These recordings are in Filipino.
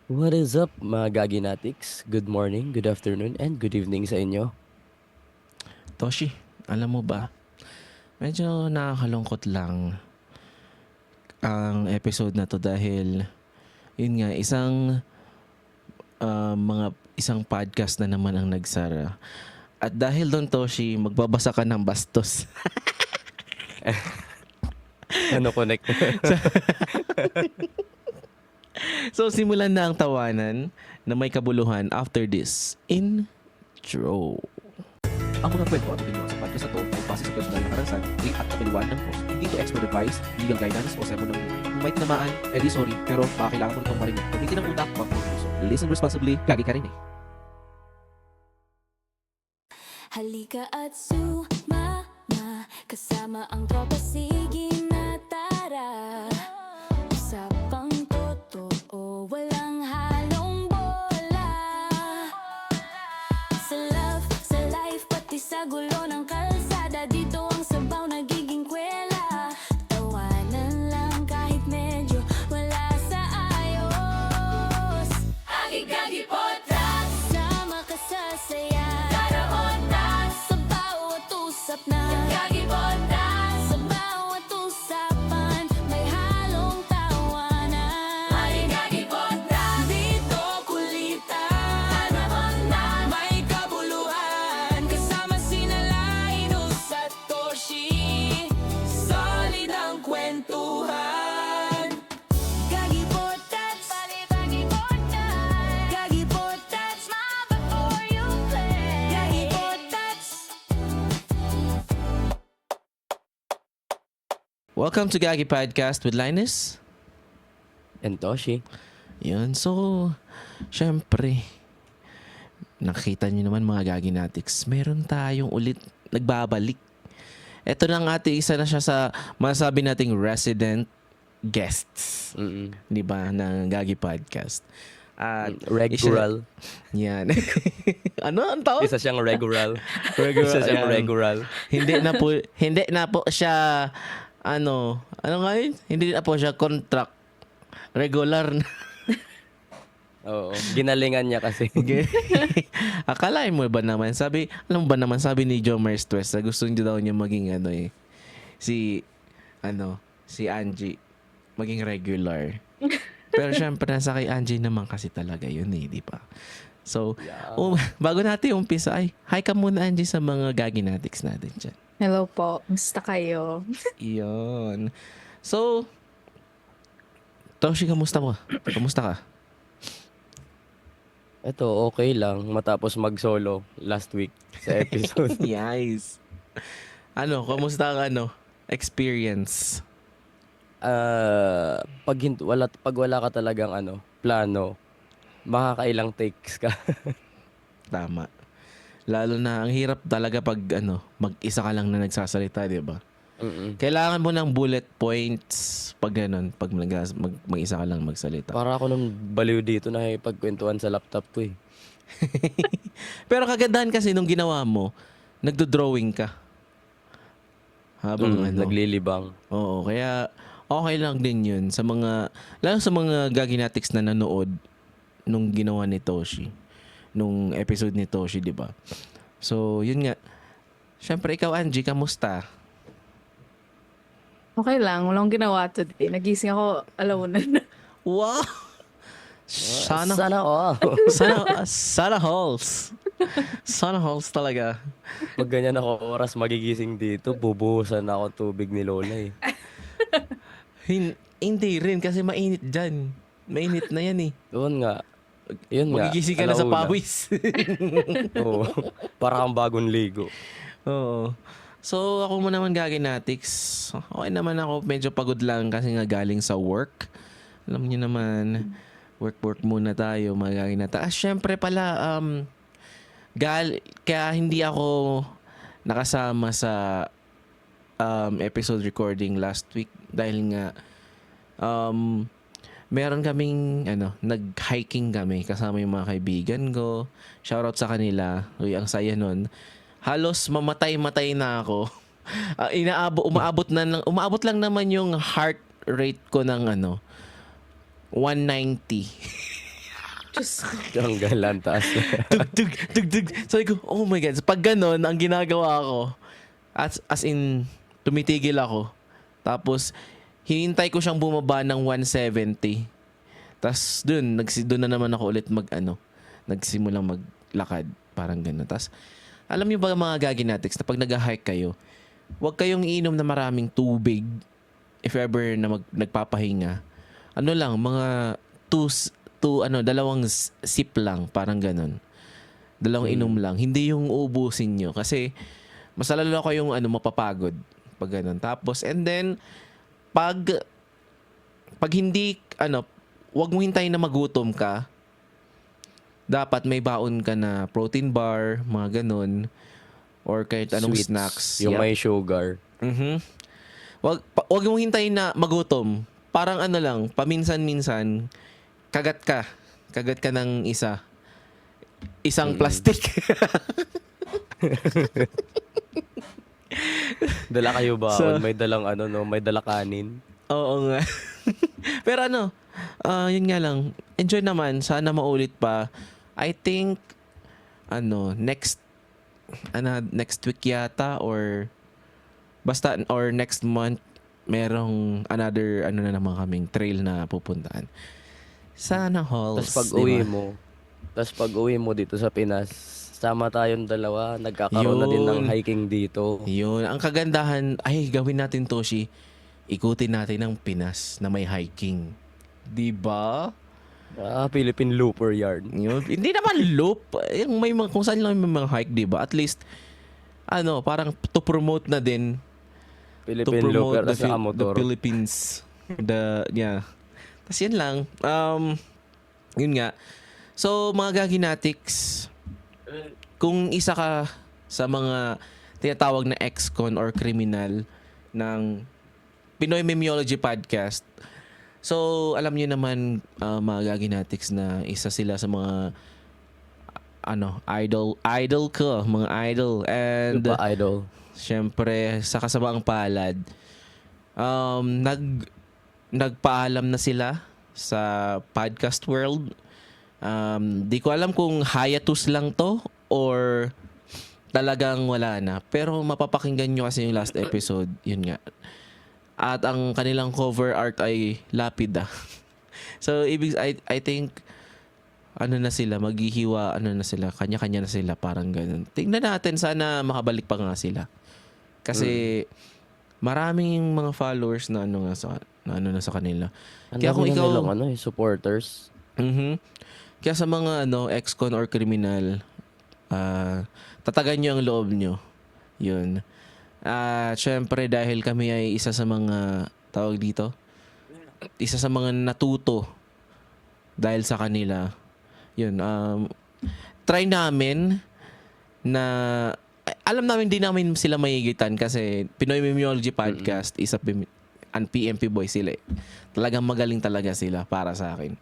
What is up, mga Gaginatics? Good morning, good afternoon, and good evening sa inyo. Toshi, alam mo ba? Medyo nakakalungkot lang ang episode na to dahil yun nga isang podcast na naman ang nagsara. At dahil doon Toshi, magbabasa ka ng bastos. Ano connect? So simulan na ang tawanan na may kabuluhan after this intro. Ang mga kwento at opinion sa podcast na to ay base sa personal na karanasan, at kapiliwan ng host. Hindi to expert advice, legal guidance, o sermon ng buhay. Kung may tinamaan, edi sorry, pero baka kailangan mo nitong marinig. Pagkikin ng utak, wag mo puso. Listen responsibly, gagi ka rin eh. Halika at sumama, kasama ang tropa, sige na tara. Usapang totoo, walang halong bola. Sa love, sa life, pati sa gulo ng kalsada, dito ang sabaw nagiging kwela. Tawanan lang kahit medyo wala sa ayos. Agi-gagi podcast, sama ka sa saya. Sa bawat usap na Gagi Podcast, sa bawat usapan may halong tawanan. Ay Gagi Podcast, dito kulitan na may kabuluhan. Kasama sina Linus at Toshi, solid ang kwentuhan. Gagi Podcast, Gagi Podcast, Gagi Podcast, before you play. Gagi Podcast. Welcome to Gagi Podcast with Linus. And Toshi. Yun, so syempre nakita niyo naman mga Gaginatics, meron tayong ulit nagbabalik. Ito na ang ating isa na siya sa masasabi nating resident guests, di ba, ng Gagi Podcast. At Regular. yan. Ano ang tawag? Isa siyang regular. Regular, Isa siyang ayan. regular. Hindi na po siya ano nga yun? Hindi na po siya contract. Regular na. Oo. Ginalingan niya kasi. Akalain mo ba naman? Alam mo ba naman, sabi ni Jomar Stress na gusto niya daw niya maging si Angie, maging regular. Pero syempre, nasa kay Angie naman kasi talaga yun di ba? So, bago natin umpisa, hi ka muna Angie sa mga Gaginatics natin dyan. Hello po. Musta kayo? Iyon. So, Toshi, kamusta mo? Kamusta ka? Ito, okay lang. Matapos mag-solo last week sa episode. Yes. Kamusta ang experience? Pag wala ka talagang plano, makakailang takes ka. Tama. Lalo na ang hirap talaga pag mag-isa ka lang na nagsasalita, 'di ba? Kailangan mo ng bullet points pag mag-isa ka lang magsalita. Para ako nung baliw dito na pagkwentuhan sa laptop ko eh. Pero kagandahan kasi nung ginawa mo, nagdo-drawing ka. Habang Naglilibang. Oo, kaya okay lang din 'yun sa mga lalo sa mga Gaginatics na nanood nung ginawa ni Toshi. Nung episode ni Toshi, 'di ba? So, 'yun nga. Syempre ikaw Angie, kamusta? Okay lang. Walang ginawa today. Nagising ako alauna na. Wow. Sana all. sana halls. Sana halls talaga. Pag ganyan ako oras magigising dito, bubuhusan ako tubig ni Lola eh. Hindi rin kasi mainit diyan. Mainit na 'yan eh. Yun nga. Magigising ka na sa alauna. pawis. Oo. Para kang bagong ligo. Oo. So, ako mo naman Gaginatics. Okay naman ako. Medyo pagod lang kasi nga galing sa work. Alam niyo naman, work muna tayo mga Gaginatics. Syempre pala, kaya hindi ako nakasama sa episode recording last week dahil nga meron kaming nag-hiking kami kasama yung mga kaibigan ko. Shoutout sa kanila. Uy, ang saya nun. Halos mamatay-matay na ako. Umaabot lang naman yung heart rate ko ng 190. Diyos ko. Tanggalan, taas. Tug, tug, tug. Sabi ko, oh my God. Pag ganun, ang ginagawa ko, as in, tumitigil ako. Tapos, hinintay ko siyang bumaba ng 170. Tapos, dun na naman ako ulit nagsimulang maglakad. Parang ganun. Tapos, alam niyo ba mga gaginatics na pag nag-hike kayo, huwag kayong iinom na maraming tubig if ever na nagpapahinga. Ano lang, mga dalawang sip lang, parang ganun. Dalawang inom lang. Hindi yung ubusin nyo. Kasi, mas lalo kayong mapapagod. Pag ganun. Tapos, and then, pag hindi, wag mo hintayin na magutom ka. Dapat may baon ka na protein bar, mga ganun. Or kahit anong Sweets, snacks. Yung Yep. may sugar. Mhm. Wag mo hintayin na magutom. Parang lang, paminsan-minsan, kagat ka ng isang plastic. Dala kayo ba? So- May dalang may dala kanin. Oo nga. Pero yun nga lang, enjoy naman, sana maulit pa. I think, next week yata, or next month, merong another, na naman kaming trail na pupuntaan. Sana halls. Tapos pag uwi mo dito sa Pinas, sama tayong dalawa, nagkakaroon na din ng Yun. hiking dito. Yun. Ang kagandahan, gawin natin, Toshi. Ikutin natin ang Pinas na may hiking. Diba? Philippine Looper Yard. Yun. Hindi naman loop. Yung kung saan lang may mga hike, diba? At least, parang to promote na din. Philippine Looper at saka the motor. Philippines. Tapos yun lang. Yun nga. So, mga gaginatics, kung isa ka sa mga tinatawag na ex-con or criminal ng Pinoy Memeology Podcast, so alam niyo naman, mga gaginatics, na isa sila sa mga idol ko, mga idol. And Super idol. syempre, sa kasamaang palad, nagpaalam na sila sa podcast world. Di ko alam kung hiatus lang to or talagang wala na. Pero mapapakinggan nyo kasi yung last episode. Yun nga. At ang kanilang cover art ay lapida. So, I think, na sila, maghihiwa, na sila, kanya-kanya na sila, parang ganun. Tingnan natin, sana makabalik pa nga sila. Kasi, maraming mga followers na na sa kanila. Kaya kung ikaw, supporters. Kaya sa mga ex-con or criminal, tatagan nyo ang loob nyo. Yun. Syempre, dahil kami ay isa sa mga, tawag dito, isa sa mga natuto dahil sa kanila. Yun. Try namin na, alam namin di namin sila mahigitan kasi Pinoy Memeology Podcast is an PMP boy sila. Talagang magaling talaga sila para sa akin.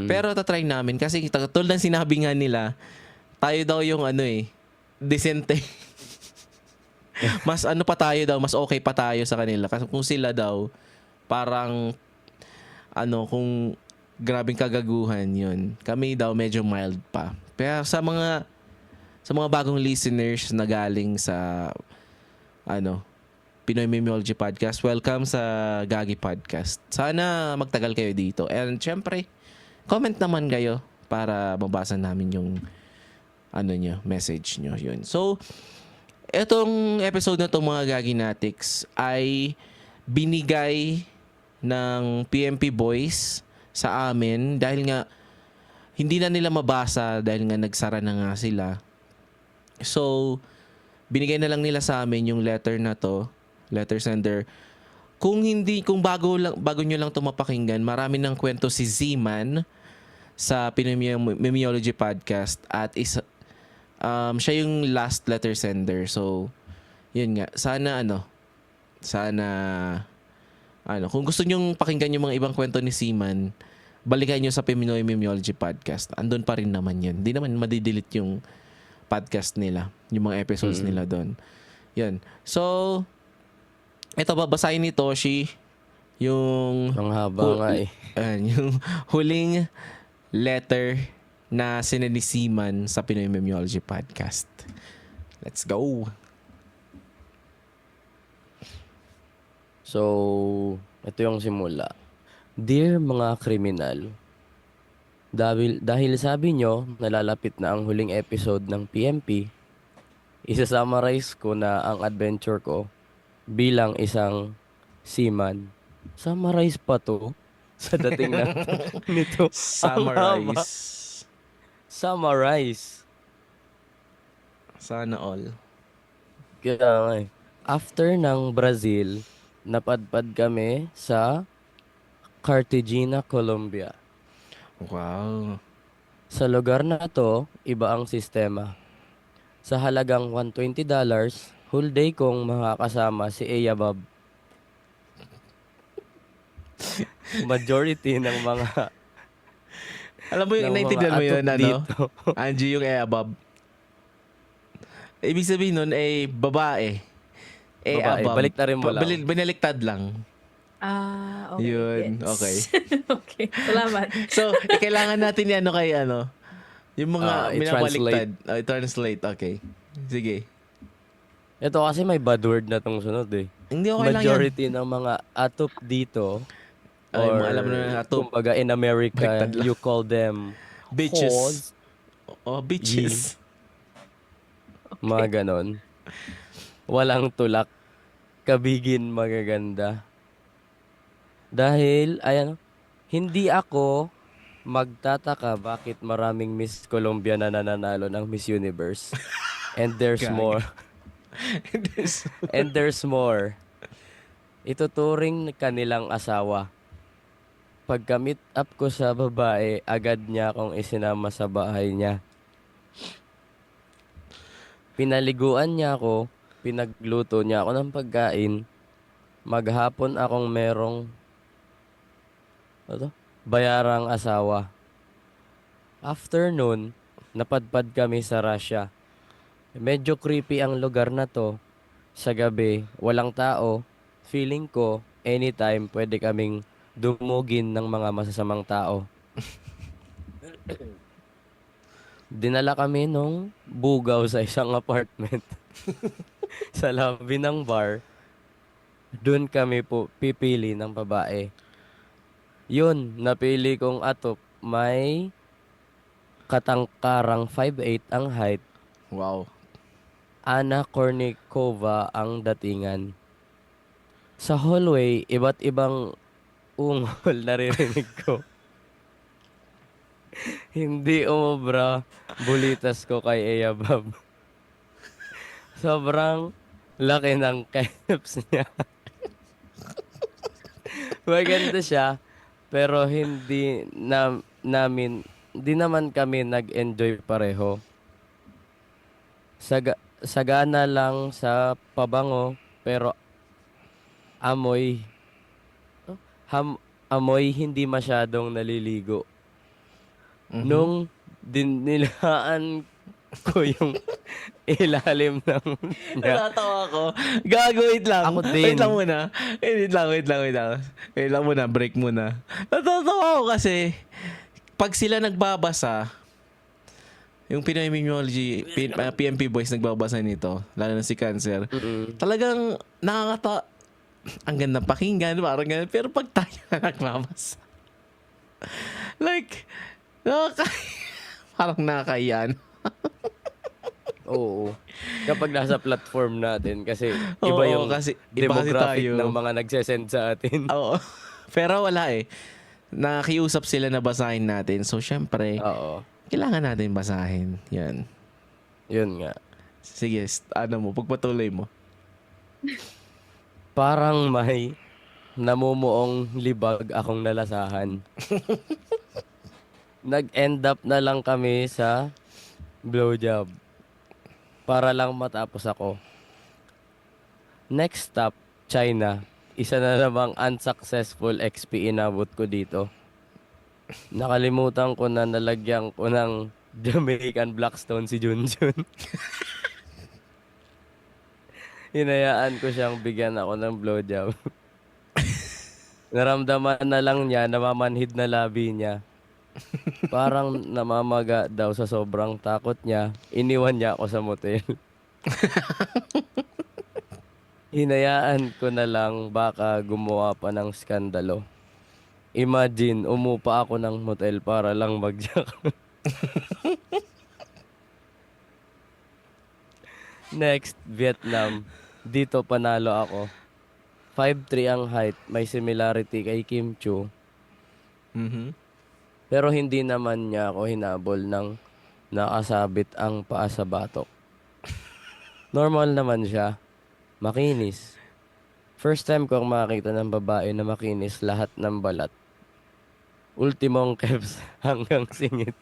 Pero tatry namin kasi tulad ng sinabi nga nila, tayo daw yung decente. Mas pa tayo daw, mas okay pa tayo sa kanila. Kasi kung sila daw, parang, kung grabing kagaguhan yun. Kami daw medyo mild pa. Pero sa mga bagong listeners na galing sa, Pinoy Memeology Podcast, welcome sa Gagi Podcast. Sana magtagal kayo dito. And syempre, comment naman kayo para mabasa namin yung message nyo. Yun. So, etong episode na to, mga Gaginatics, ay binigay ng PMP Boys sa amin dahil nga hindi na nila mabasa dahil nga nagsara na nga sila. So, binigay na lang nila sa amin yung letter na to, letter sender. Kung bago nyo lang ito mapakinggan, marami ng kwento si Z-Man sa Pinoy Memeology Podcast at siya yung last letter sender. So, yun nga. Sana kung gusto nyong pakinggan yung mga ibang kwento ni Z-Man, balikan nyo sa Pinoy Memeology Podcast. Andun pa rin naman yun. Hindi naman madidelete yung podcast nila, yung mga episodes nila doon. Yun. So, ito, babasahin ni Toshi yung Ang haba nga eh. yung huling letter na sinanisiman sa Pinoy Memology Podcast. Let's go! So, ito yung simula. Dear mga kriminal, dahil sabi nyo, nalalapit na ang huling episode ng PMP, isa-summarize ko na ang adventure ko bilang isang seaman. Summarize pa to sa dating na nito. Ang haba. Summarize. Summarize. Sana all. Kaya nga eh. After ng Brazil, napadpad kami sa Cartagena, Colombia. Wow. Sa lugar na to, iba ang sistema. Sa halagang $120, whole day kong makakasama si Eya Bob. Majority ng mga Alam mo yung ng mga naintindihan mo yun, atop ano? dito. Angie yung above. Ibig sabihin nun, babae. Babae, Above. baliktarin mo lang. Binaliktad lang. Okay. Yun, gets. okay. Okay, salamat. So, kailangan natin yan, kay ano? Yung mga minabaliktad. I-translate, okay. Sige. Ito kasi may bad word na tong sunod eh. Hindi, okay lang yan. Majority ng mga atop dito, Ay, or alam mo na atop. kumbaga in America, Baliktad lang. you call them Bitches. hoes, Oh, bitches. mga ganon. Walang tulak, kabigin magaganda. Dahil, ayan, hindi ako magtataka bakit maraming Miss Colombia na nananalo ng Miss Universe. And there's Gag. more. And there's more. Ituturing kanilang asawa. Pagka-meet up ko sa babae, agad niya akong isinama sa bahay niya. Pinaliguan niya ako, pinagluto niya ako ng pagkain. Maghapon akong merong bayarang asawa. After nun, napadpad kami sa Russia. Medyo creepy ang lugar na to. Sa gabi, walang tao. Feeling ko, anytime pwede kaming dumugin ng mga masasamang tao. Dinala kami nung bugaw sa isang apartment. Sa lobby ng bar. Doon kami po pipili ng babae. Yun, napili kong atop. May katangkarang 5'8" ang height. Wow. Anna Kournikova ang datingan. Sa hallway, iba't ibang ungol naririnig ko. Hindi umubra, bulitas ko kay Eya Bob. Sobrang laki ng calves niya. Maganda siya, pero hindi naman kami nag-enjoy pareho. Sagana lang sa pabango, pero amoy hindi masyadong naliligo. Nung dinilaan ko yung ilalim ng niya. Natatawa ako. Gago, wait lang. Ako din. Wait lang muna. Wait lang. Wait lang muna, break muna. Natatawa ako kasi pag sila nagbabasa, yung Pinoy Memology, PMP boys nagbabasa nito, lalo na si Cancer, talagang nakakatawa. Ang ganda pakinggan, parang ganun. Pero pag tayo na nagbabasa, like, parang nakakayan. Oo. Kapag nasa platform natin, kasi Oo, iba yung kasi iba demographic tayo. ng mga nagsesend sa atin. Oo. Pero wala eh. Nakiusap sila na basahin natin. So, syempre, Oo. kailangan natin basahin. Yan. Yun nga. Sige, pagpatuloy mo. Parang may namumuong libag akong nalasahan. Nag-end up na lang kami sa blowjob para lang matapos ako. Next stop, China. Isa na namang unsuccessful XP inabot ko dito. Nakalimutan ko na nalagyan ko ng Jamaican Blackstone si Junjun. Hinayaan ko siyang bigyan ako ng blowjob. Naramdaman na lang niya, namamanhid na labi niya. Parang namamaga daw sa sobrang takot niya. Iniwan niya ako sa motel. Hinayaan ko na lang baka gumawa pa ng skandalo. Imagine, umupa ako ng motel para lang mag-jack. Next, Vietnam. Dito panalo ako. 5'3 ang height, may similarity kay Kim Chiu. Mhm. Pero hindi naman niya ako hinabol ng nakasabit ang paa sa batok. Normal naman siya. Makinis. First time kong makakita ng babae na makinis lahat ng balat. Ultimong keps hanggang singit.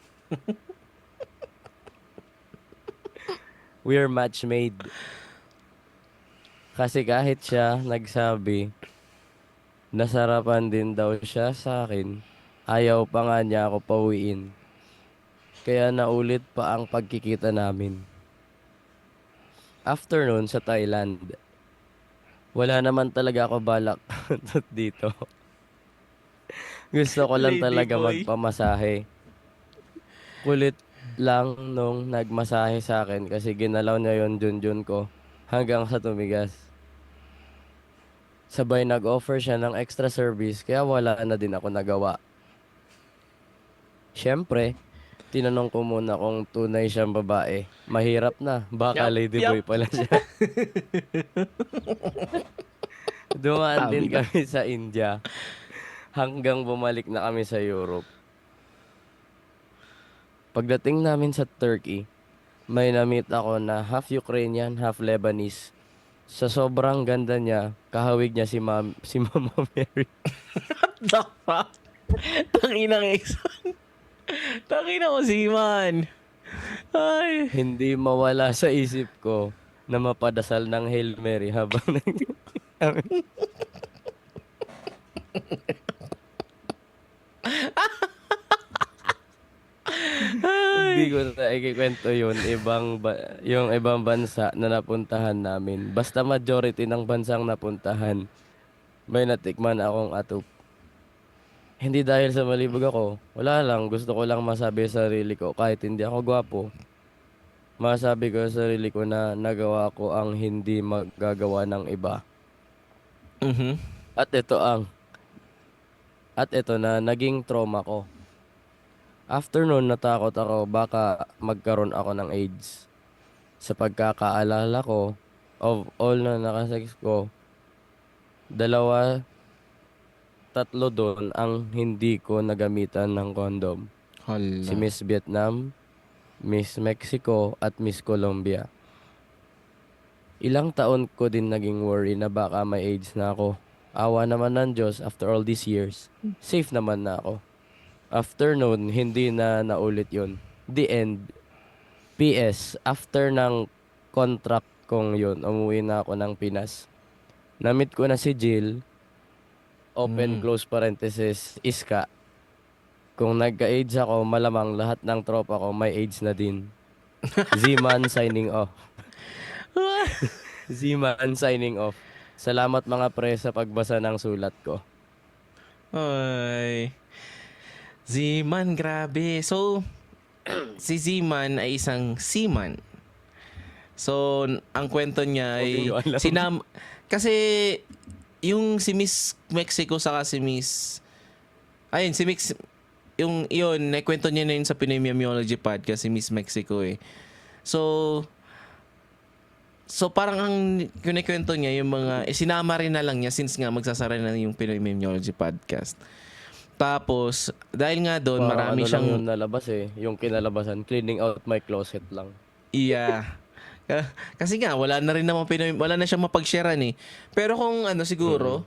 We're match made. Kasi kahit siya nagsabi, nasarapan din daw siya sa akin, ayaw pa nga niya ako pauwiin. Kaya naulit pa ang pagkikita namin. After nun sa Thailand, wala naman talaga ako balak dito. Gusto ko lang Lady talaga boy. magpamasahe. Kulit lang nung nagmasahe sa akin kasi ginalaw niya yon junjun ko hanggang sa tumigas. Sabay nag-offer siya ng extra service kaya wala na din ako nagawa. Siyempre, tinanong ko muna kung tunay siyang babae. Mahirap na, baka ladyboy pala siya. Dumaan din Sabi ka. kami sa India hanggang bumalik na kami sa Europe. Pagdating namin sa Turkey, may na-meet ako na half Ukrainian, half Lebanese. Sa sobrang ganda niya, kahawig niya si Mama Mary. The fuck? Tangina ng Exxon. Tangina mo si Man. Ay. Hindi mawala sa isip ko na mapadasal ng Hail Mary habang Hindi ko na ikikwento yun. Yung ibang bansa na napuntahan namin. Basta majority ng bansang napuntahan, may natikman akong atup. Hindi dahil sa malibog ako. Wala lang. Gusto ko lang masabi sa sarili ko kahit hindi ako gwapo. Masabi ko sa sarili ko na nagawa ko ang hindi magagawa ng iba. Mhm. At ito na naging trauma ko. After nun, natakot ako baka magkaroon ako ng AIDS. Sa pagkakaalala ko, of all na nakasex ko, 2, 3 doon ang hindi ko nagamitan ng condom. Hala. Si Miss Vietnam, Miss Mexico, at Miss Colombia. Ilang taon ko din naging worry na baka may AIDS na ako. Awa naman ng Diyos after all these years. Safe naman na ako. After noon, hindi na naulit yun. The end. PS, after ng contract kong yun, umuwi na ako ng Pinas. Namit ko na si Jill, open close parenthesis, iska. Kung nagka-AIDS ako, malamang lahat ng tropa ko may AIDS na din. Z-Man signing off. Z-Man signing off. Salamat mga pre sa pagbasa ng sulat ko. Ay. Z-Man, grabe. So, si Z-Man ay isang seaman. So, ang kwento niya ay Hindi ko alam. kasi yung si Miss Mexico saka si Miss ayun, si Mix yung iyon, naikwento niya na yun sa Pinoy Memeology Podcast si Miss Mexico eh. So parang ang kinikwento niya yung mga sinama rin na lang niya since nga magsasara na yung Pinoy Memeology Podcast. Tapos, dahil nga doon, Parang marami ano siyang lang yung nalabas eh. Yung kinalabasan, cleaning out my closet lang. iya. Kasi nga, wala na rin naman wala na siyang mapag-sharean eh. Pero kung ano siguro,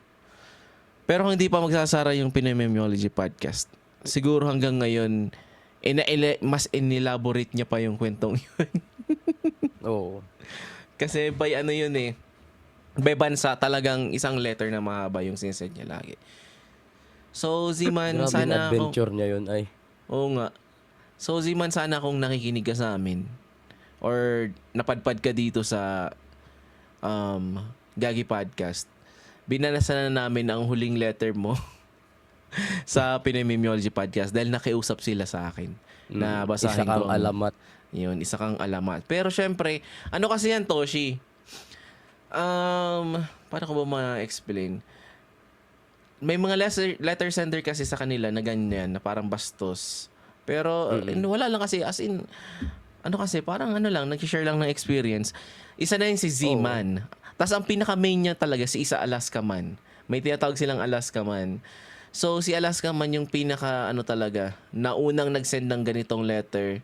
pero kung hindi pa magsasara yung Pinoy Memeology Podcast, siguro hanggang ngayon, mas inelaborate niya pa yung kwentong yun. Oo. Kasi by ano yun eh, by bansa talagang isang letter na mahaba yung sinesend niya lagi. So, Ziman, Grabe sana adventure niya yun ay. Oo nga. So, Ziman, sana kung nakikinig ka sa amin or napadpad ka dito sa Gagi Podcast, binanasan na namin ang huling letter mo sa Pinoy Memeology Podcast dahil nakiusap sila sa akin na basahin Isa kang ko ang- alamat. Yun, isa kang alamat. Pero syempre, ano kasi yan, Toshi? Paano ko ba ma-explain? May mga letter sender kasi sa kanila na ganyan, na parang bastos. Pero wala lang kasi, as in, ano kasi, parang ano lang, nag-share lang ng experience. Isa na yun si Z-Man. Tapos ang pinaka-main niya talaga, si Isa Alaska Man. May tinatawag silang Alaska Man. So, si Alaska Man yung pinaka, ano talaga, na unang nag-send ng ganitong letter.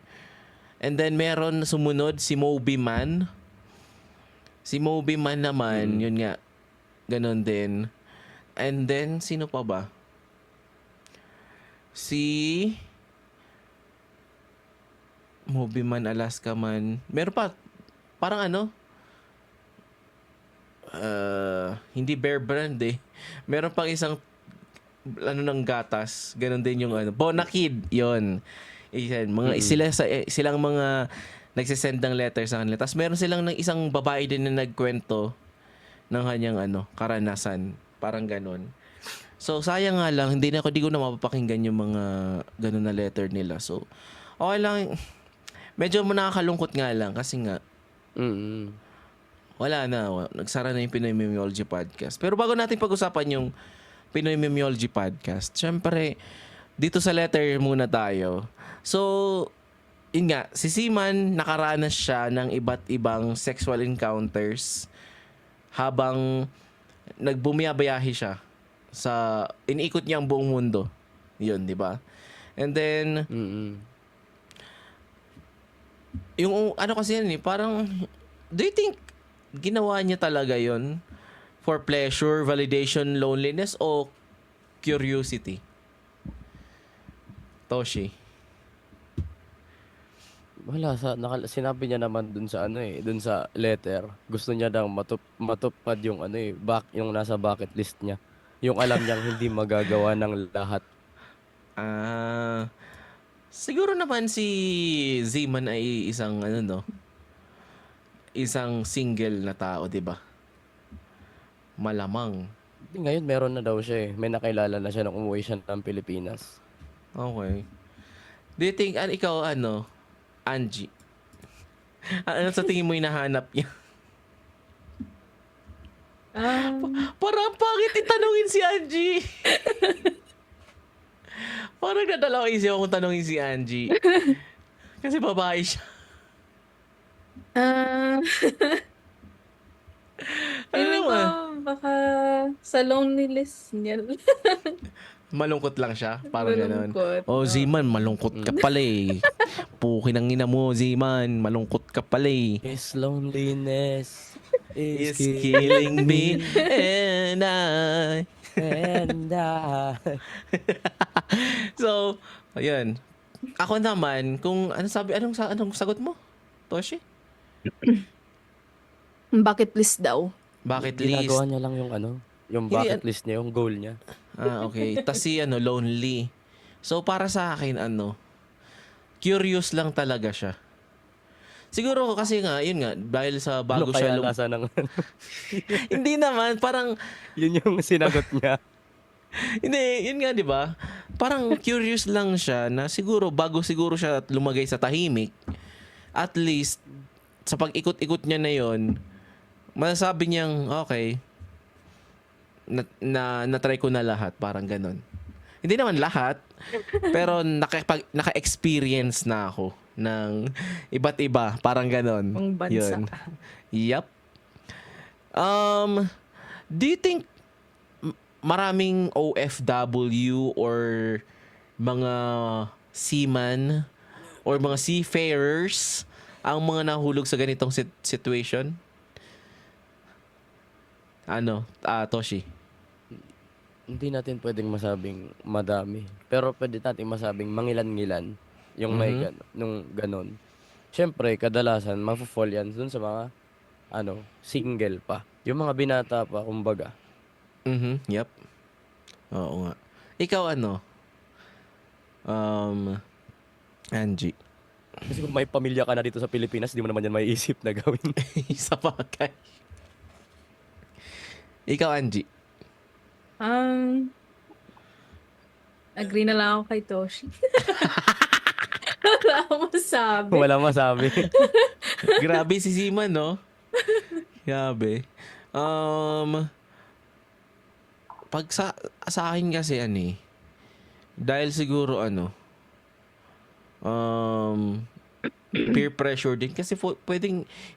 And then, meron sumunod, si Moby Man. Si Moby Man naman, yun nga, ganon din. And then, sino pa ba? Si Moby Man, Alaska Man. Meron pa, parang ano? Hindi Bear Brand eh. Meron pang isang ano ng gatas. Ganon din yung ano. Bonakid, yon. Silang mga nagsisend ng letter sa kanila. Tapos meron silang ng isang babae din na nagkwento ng kanyang ano, karanasan. Parang ganon. So, sayang nga lang, di ko na mapapakinggan yung mga ganon na letter nila. So, okay lang. Medyo nakakalungkot nga lang kasi nga, wala na. Nagsara na yung Pinoy Memeology Podcast. Pero bago natin pag-usapan yung Pinoy Memeology Podcast, syempre, dito sa letter muna tayo. So, yun nga, si Seaman, nakaranas siya ng iba't ibang sexual encounters habang nagbumiyabayahe siya sa iniikot niya ang buong mundo. Yun, di ba? And then, yung ano kasi yan eh, parang, do you think ginawa niya talaga yon for pleasure, validation, loneliness, o curiosity? Toshi. Wala, sinabi niya naman dun sa ano eh, dun sa letter. Gusto niya daw matupad yung ano eh, yung nasa bucket list niya. Yung alam niyang hindi magagawa ng lahat. Siguro naman si Z-Man ay isang ano no, isang single na tao, 'di ba? Malamang. Ngayon meron na daw siya eh. May nakilala na siya nung umuwi siya ng Pilipinas. Okay. Do you think ikaw ano, Angie? Ano sa tingin mo hinahanap niya? Parang pangit itanungin si Angie. Parang nadalaw isip ako kung tanungin si Angie. Kasi babae siya. Feeling ko Ano baka sa loneliness niya. malungkot lang siya. Parang gano'n. Malungkot. Oh, Z-Man, malungkot ka pala eh. Pukin ang ina mo, Z-Man. Malungkot ka pala eh. His loneliness Is killing me and I. and So, ayun. Ako naman, kung anong sagot mo? Toshi? Bucket list daw. Bucket list. ginagawa niya lang yung ano, yung Hindi, bucket list niya, yung goal niya. Okay. Tas si lonely. So, para sa akin, curious lang talaga siya. Siguro kasi nga, yun nga, dahil sa bago Ano siya kaya lasa ng Hindi naman, parang, yun yung sinagot niya. hindi, yun nga, di ba? Parang curious lang siya na siguro, bago siguro siya lumagay sa tahimik, at least, sa pag-ikot-ikot niya na yun, masasabi niyang, okay, na-try ko na lahat, parang ganun. Hindi naman lahat, pero naka-experience na ako ng iba't iba, parang ganun. Pang bansa. Yun. Yup. Do you think maraming OFW or mga seaman or mga seafarers ang mga nahulog sa ganitong situation? Toshi? Hindi natin pwedeng masabing madami. Pero pwede natin masabing mangilan-ngilan. Yung may nung ganon. Siyempre, kadalasan, mafo-fall yan dun sa mga, single pa. Yung mga binata pa, kumbaga. Yep. Oo nga. Ikaw Angie? Kasi kung may pamilya ka na dito sa Pilipinas, di mo naman yan maiisip na gawin. Isa bagay. Ikaw, Angie? Agree na lang ako kay Toshi. Wala akong masabi. Walang masabi. Grabe si Ziman, no? Grabe. Pag sa akin kasi dahil siguro peer pressure din kasi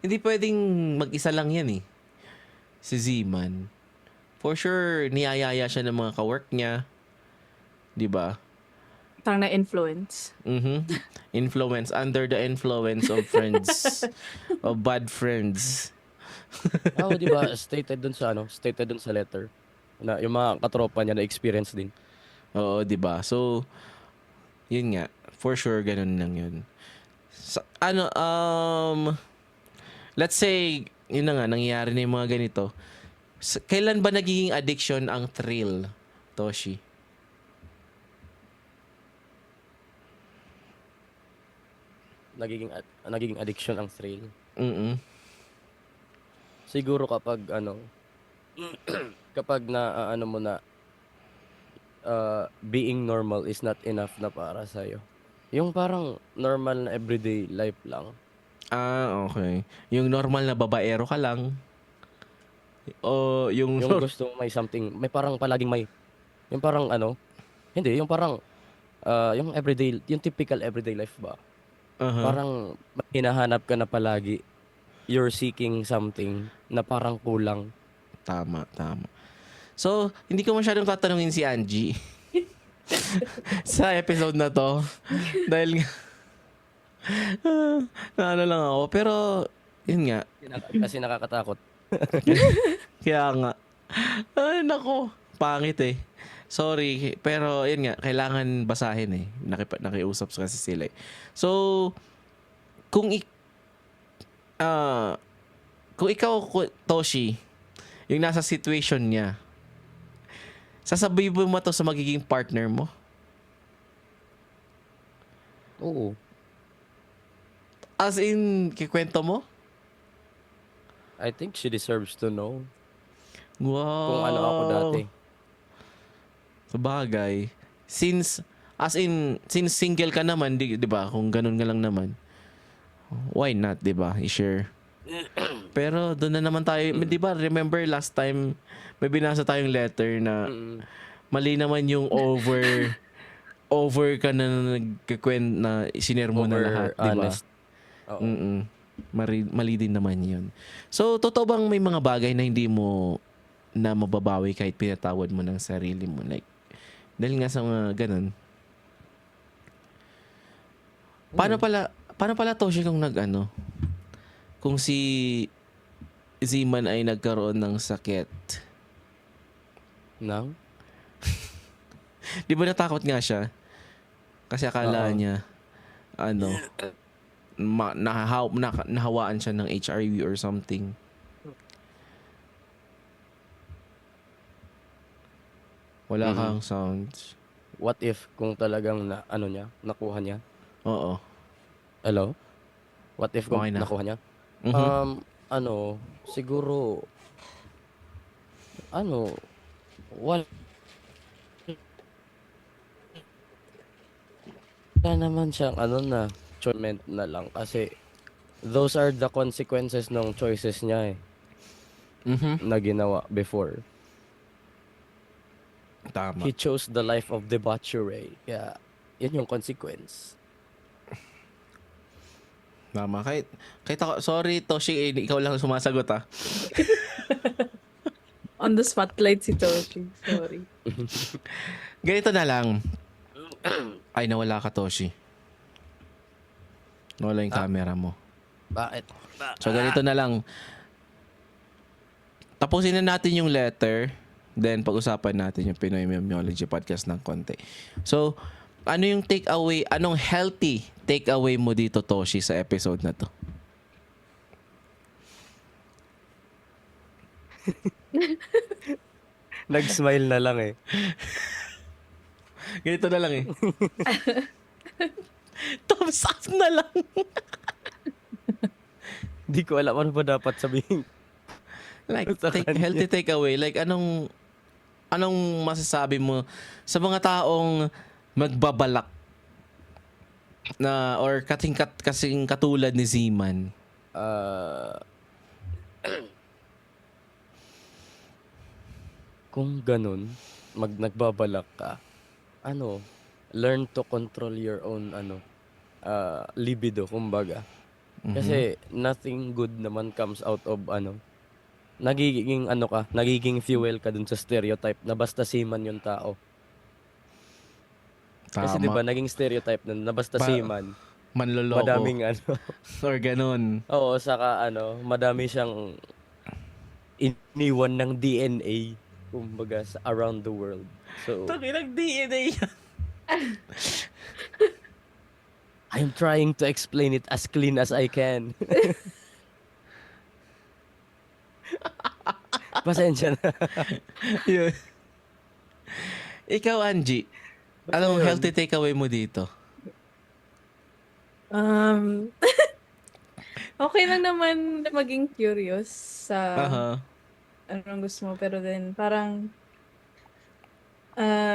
hindi pwedeng mag-isa lang yan si Ziman. For sure, niyayaya siya ng mga kawork niya. 'Di ba? Parang na-influence. Influence, under the influence of friends, of bad friends. Ako, di ba, stated dun sa letter na yung mga katropa niya na experience din. Oo, 'di ba? So, yun nga, for sure ganun lang yun. Let's say, yun na nga, nangyayari na yung mga ganito. Kailan ba nagiging addiction ang thrill, Toshi? Nagiging addiction ang thrill. Mm-mm. Siguro kapag kapag na mo na being normal is not enough na para sa yung parang normal na everyday life lang. Okay. Yung normal na babaero ka lang. O yung Yung gusto mo may something, may parang palaging may yung parang hindi, yung parang yung everyday, yung typical everyday life ba? Aha. Parang hinahanap ka na palagi. You're seeking something na parang kulang. Tama. So, hindi ko masyadong tatanungin si Angie sa episode na to. Dahil nga, na lang ako. Pero, yun nga. Kasi nakakatakot. Kaya nga. Ay, nako. Pangit Sorry. Pero, yun nga. Kailangan basahin Nakiusap kasi sila So, kung ikaw, Toshi, yung nasa situation niya, sasabihin mo to sa magiging partner mo? Oo. As in, kikwento mo? I think she deserves to know Wow. kung ano ako dati. Sabagay. Since single ka naman, di ba? Kung ganun nga lang naman. Why not, di ba? I-share. Pero doon na naman tayo, di ba? Remember last time, may binasa tayong letter na mali naman yung over ka na nagkikwent na sinare mo na lahat, di ba? Honest. Oo. Mali din naman yun. So, totoo bang may mga bagay na hindi mo na mababawi kahit pinatawad mo ng sarili mo? Like, dahil nga sa mga ganun. Paano pala Toshi kung kung si Ziman ay nagkaroon ng sakit? Nang? Di ba natakot nga siya? Kasi akala niya, nahawaan siya ng HIV or something. Wala kang sounds. What if kung talagang nakuha niya? Oo. Hello? What if kung Okay na. nakuha niya? Mhm. Siguro, wala naman siyang choice na lang kasi those are the consequences ng choices niya na ginawa before. Tama. He chose the life of debauchery. Kaya, yun yung consequence. Tama. Kahit ako, sorry Toshi, ikaw lang sumasagot On the spotlight si Toshi. Sorry. Ganito na lang. Ay, nawala ka, Toshi. Nawala yung camera mo. Bakit? So, ganito na lang. Tapusin na natin yung letter. Then, pag-usapan natin yung Pinoy Memeology Podcast ng konti. So, ano yung takeaway, anong healthy takeaway mo dito, Toshi, sa episode na to? Nag-smile na lang Ganito na lang Thumbs up na lang. Di ko alam ano ba dapat sabihin. Like, Sa kanya. healthy takeaway. Like, anong masasabi mo sa mga taong magbabalak na or kasing katulad ni Zeman? Ah, kung ganun, nagbabalak ka, ano, learn to control your own, libido, kumbaga. Kasi nothing good naman comes out of, nagiging fuel ka dun sa stereotype na basta seaman yung tao. Kasi 'di ba Tama. naging stereotype na basta Ba- seaman, Manloloko. madaming Or ganun. oo, saka madami siyang iniwan ng DNA kumbaga sa around the world. So, Takinag DNA yan. I'm trying to explain it as clean as I can. Pasensya na. Yun. Ikaw, Angie, anong healthy takeaway mo dito? Okay lang naman na maging curious sa Aha. anong gusto mo. Pero then, parang,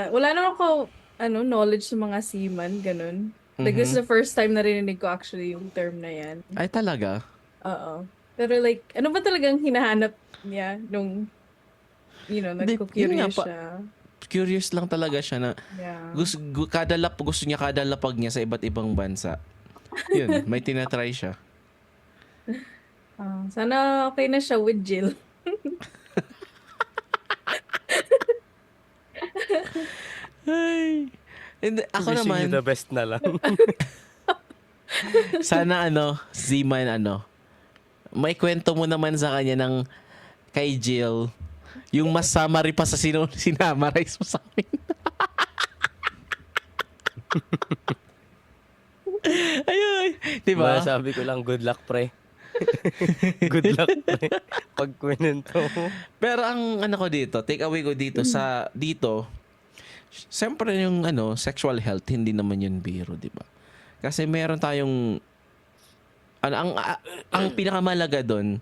wala naman ako, knowledge sa mga seaman, ganun. Like, this is the first time narinig ko actually yung term na yan. Ay, talaga? Oo. Pero like, ano ba talagang hinahanap niya nung, Yun nga nagko-curious pa. siya? Curious lang talaga siya na Yeah. gusto niya kada lapag niya sa iba't ibang bansa. Yun, may tinatry siya. Sana okay na siya with Jill. Ay. Hindi, ako Wishing naman, you the best na lang. sana Zeman may kwento mo naman sa kanya ng kay Jill, yung mas summary pa sa sinamarize mo sa amin. Ayun, di ba? Sabi ko lang, good luck, pre. Good luck, pre. Pag kwento mo. Pero ang ko dito, take away ko dito siyempre yung sexual health, hindi naman yun biro, di ba? Kasi meron tayong ang pinakamalaga doon,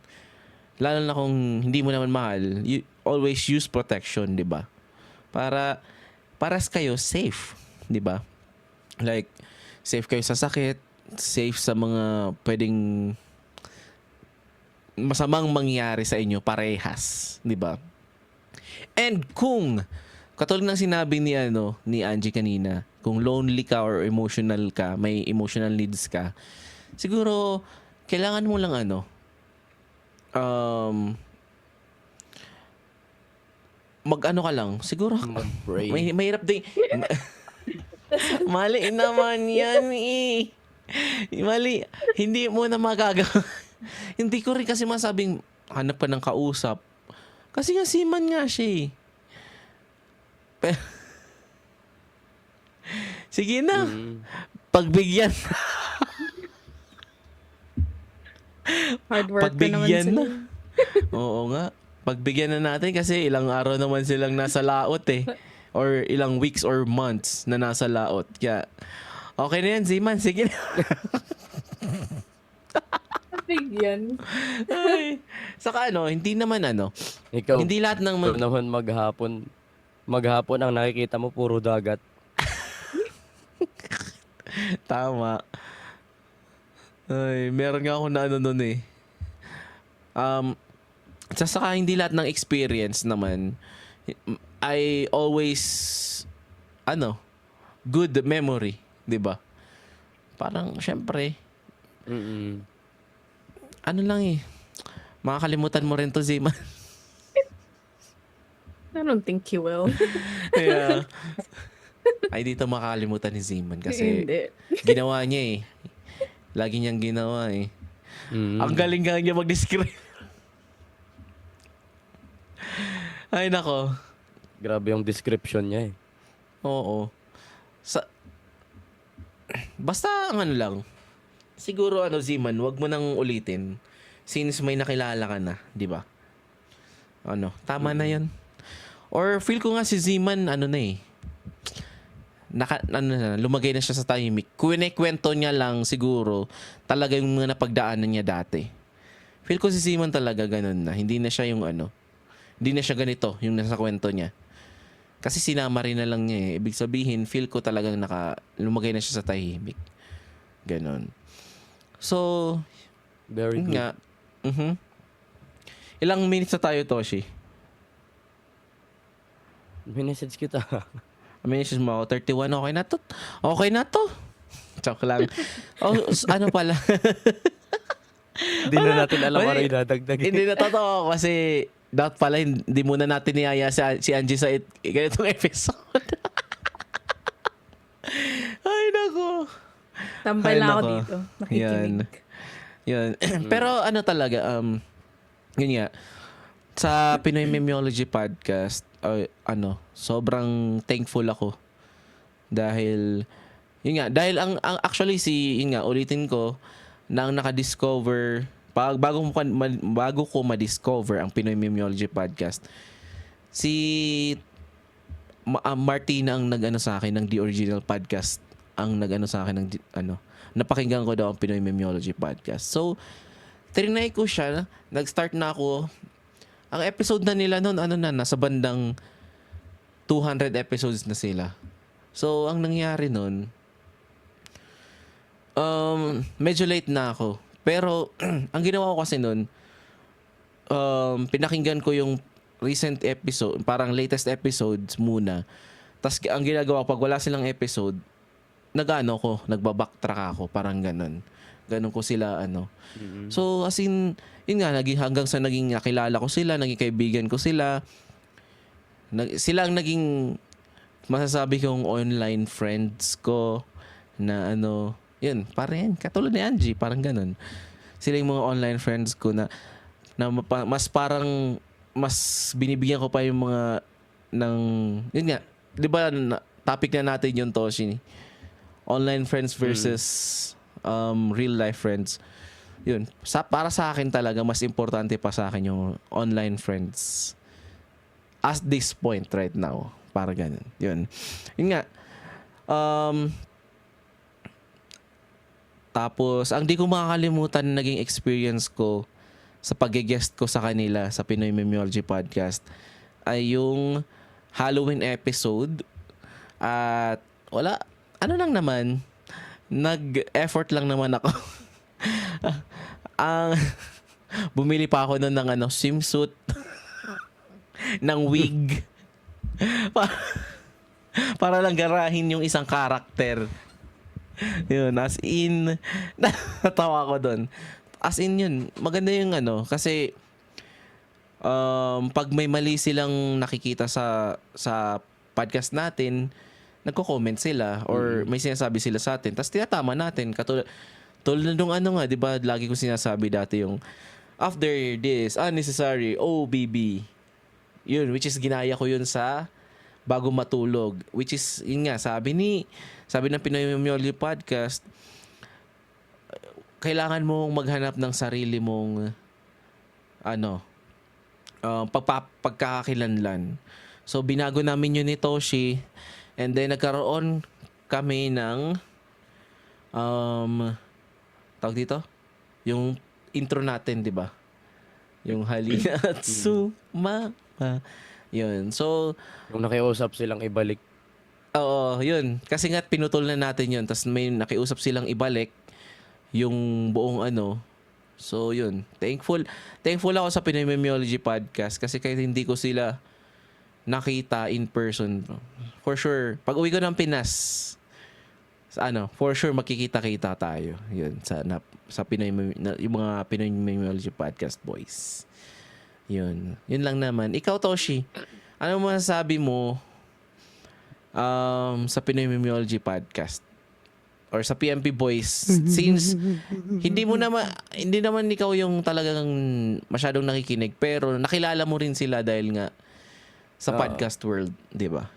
lalo na kung hindi mo naman mahal, you always use protection, di ba? Para kayo safe, di ba? Like safe kayo sa sakit, safe sa mga pwedeng masamang mangyari sa inyo parehas, di ba? And kung katulad ng sinabi ni Angie kanina, kung lonely ka or emotional ka, may emotional needs ka, siguro kailangan mo lang mag-ano ka lang, siguro Mag-pray. mahirap din. Mali naman yan eh. Mali. Hindi mo na magagawa. Hindi ko rin kasi masabing hanap ka ng kausap. Kasi nga seaman nga siya eh. Sige na. Pagbigyan. Hard work na naman Pagbigyan sila. na. Oo nga. Pagbigyan na natin kasi ilang araw naman silang nasa laot eh. Or ilang weeks or months na nasa laot. Kaya, okay na yan, Zeman. Sige na. Bigyan. Ay. Saka hindi naman Ikaw, hindi lahat ng ikaw naman maghapon ang nakikita mo puro dagat. Tama. Ay, meron nga ako na nun eh. Saka hindi lahat ng experience naman I always good memory, 'di ba? Parang syempre Mm-mm. lang eh. Makakalimutan mo rin to, Zima. I don't think you will. Yeah. Ay, dito makakalimutan ni Zeman kasi Hindi. ginawa niya eh. Lagi niyang ginawa eh. Mm. Ang galing nga niya mag-describe. Ay, nako. Grabe yung description niya eh. Oo. Basta ang lang. Siguro Zeman, wag mo nang ulitin since may nakilala ka na, 'di ba? Tama na 'yan. Or feel ko nga si Zeman na eh. Lumagay na siya sa tahimik. Kwento niya lang siguro talaga yung mga napagdaanan niya dati. Feel ko si Zeman talaga ganun na. Hindi na siya yung hindi na siya ganito yung nasa kwento niya. Kasi sinama rin na lang niya eh. Ibig sabihin, feel ko talagang lumagay na siya sa tahimik. Ganon. So, Very yun good. nga. Mhm. Ilang minutes na tayo, Toshi? Minessage kita. Minutes mo ako, 31. Okay na to. Okay na to. Joke lang. Ano pala? Hindi na natin alam Wala. ano idadagdag. Hindi na totoo kasi dapat pala hindi muna natin niyaya si Angie sa ganitong episode. Ay, nako. Tambay Ay, lang ako nako. dito. Nakikinig. Yun. Pero ano talaga, yun nga, sa Pinoy Memeology Podcast, sobrang thankful ako. Dahil, yun nga, ang actually yun nga, ulitin ko, na ang nakadiscover, bago ko ma-discover ang Pinoy Memeology Podcast, si Martina ang nag-ano sa akin ng The Original Podcast, ang nag-ano sa akin ng napakinggan ko daw ang Pinoy Memeology Podcast. So, trinay ko siya, nag-start na ako. Ang episode na nila noon, nasa bandang 200 episodes na sila. So, ang nangyari noon, medyo late na ako. Pero, ang ginawa ko kasi noon, pinakinggan ko yung recent episode, parang latest episodes muna. Tapos, ang ginagawa ko, pag wala silang episode, nagbabacktrack ako, parang ganun. Ganun ko sila, So, as in, yun nga, hanggang sa naging nakilala ko sila, naging kaibigan ko sila. Sila ang naging, masasabi kong online friends ko, na yun, parang katulad ni Angie, parang ganun. Sila yung mga online friends ko na mas binibigyan ko pa yung mga, yun nga, di ba, topic na natin yung Toshi, online friends versus real life friends. Yun. Para sa akin talaga, mas importante pa sa akin yung online friends. At this point right now. Para ganun. Yun. Yun nga. Tapos, ang di ko makakalimutan na naging experience ko sa pag-guest ko sa kanila sa Pinoy Memeology Podcast ay yung Halloween episode. At wala, lang naman, nag-effort lang naman ako. Bumili pa ako nun ng swimsuit, ng wig, para lang garahin yung isang karakter. Yun, as in, natawa ko dun. As in yun, maganda yung kasi pag may mali silang nakikita sa podcast natin, nagko-comment sila or may sinasabi sila sa atin, tapos tinatama natin. Tulad nung nga, di ba, lagi ko sinasabi dati yung after this, unnecessary, OBB. Yun, which is ginaya ko yun sa bago matulog. Which is, yun nga, sabi ng Pinoy Memeology Podcast, kailangan mong maghanap ng sarili mong pagkakakilanlan. So, binago namin yun ni Toshi. And then, nagkaroon kami ng tawag dito? Yung intro natin, di ba? Yung halina at sumama. Yun. So, Yung nakiusap silang ibalik. oo, yun. Kasi nga, pinutol na natin yun. Tapos may nakiusap silang ibalik yung buong So, yun. Thankful ako sa Pinoy Memeology Podcast kasi kahit hindi ko sila nakita in person. For sure, pag uwi ko ng Pinas, for sure makikita-kita tayo. Yun, sa Pinoy, yung mga Pinoy Memeology Podcast boys. Yun lang naman. Ikaw, Toshi, ano masasabi mo sa Pinoy Memeology Podcast? Or sa PMP Boys, since hindi naman ikaw yung talagang masyadong nakikinig, pero nakilala mo rin sila dahil nga sa podcast world, di ba?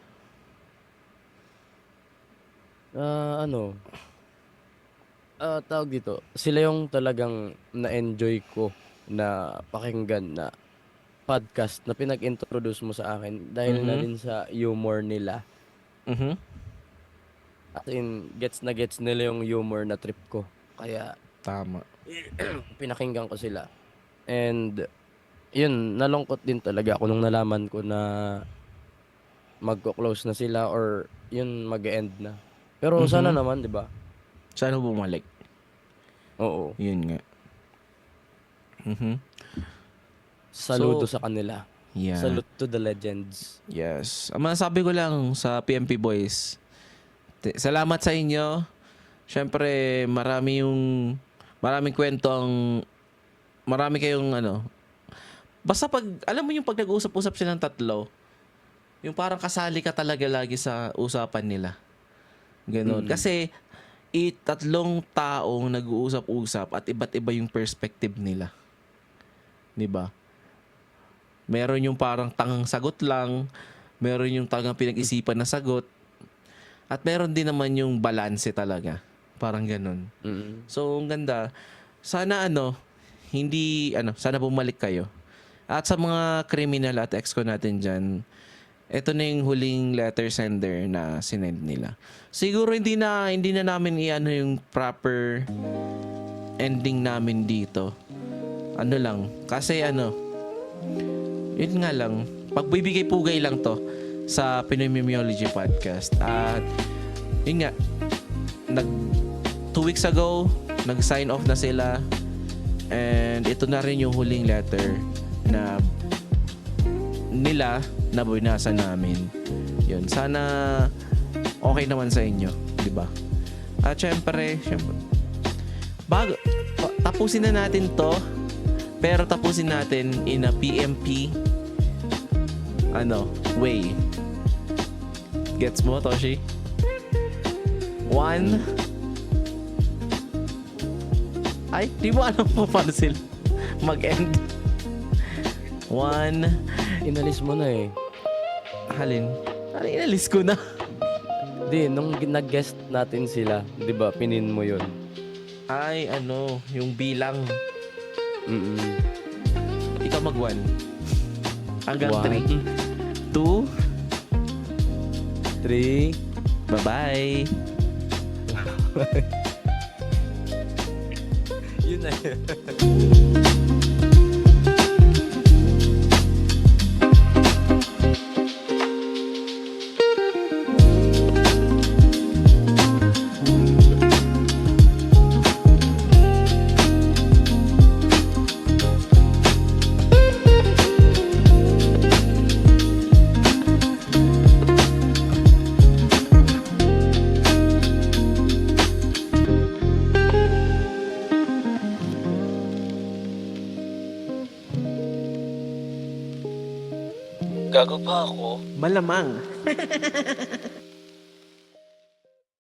Tawag dito, sila yung talagang na-enjoy ko na pakinggan na podcast na pinag-introduce mo sa akin dahil na rin sa humor nila. At gets nila yung humor na trip ko. Kaya, Tama. pinakinggan ko sila. And, yun, nalungkot din talaga ako nung nalaman ko na magko-close na sila or yun mag-end na. Pero Mhm. sana naman, 'di ba? Sana bumalik. Oo. Yun nga. Mhm. Saludo So, sa kanila. Yeah. Salute to the legends. Yes. Ang masasabi ko lang sa PMP Boys, salamat sa inyo. Siyempre, maraming kwento marami kayong basta alam mo yung pag nag-uusap-usap silang tatlo, yung parang kasali ka talaga lagi sa usapan nila. Ganon. Kasi, tatlong taong nag-uusap-usap at iba't iba yung perspective nila. 'Di ba? Meron yung parang tangang sagot lang, meron yung tangang pinag-isipan na sagot, at meron din naman yung balanse talaga. Parang ganun. Mm. So, ang ganda. Sana sana bumalik kayo. At sa mga criminal at ex-co natin dyan, ito na yung huling letter sender na sinend nila. Siguro hindi na namin yung proper ending namin dito. Ano lang, kasi yun nga lang, pagbibigay pugay lang to sa Pinoy Memeology Podcast. At yun nga, 2 weeks ago, nag-sign off na sila. And ito na rin yung huling letter na nila na binasa namin. Yun, sana okay naman sa inyo, di ba? At syempre, tapusin na natin to. Pero tapusin natin in a PMP way. Gets mo, Toshi? 1. Ay, di mo alam kung paano sila mag-end. 1. Inalis mo na eh. Halin? Ano, inalis ko na? Di, nung nag-guest natin sila, 'di ba, pinin mo 'yun. Ay, yung bilang. Mm. Ikaw mag-1. Hanggang 3. 2. 3. Bye-bye. Yun na yun. Gago pa ako. Malamang.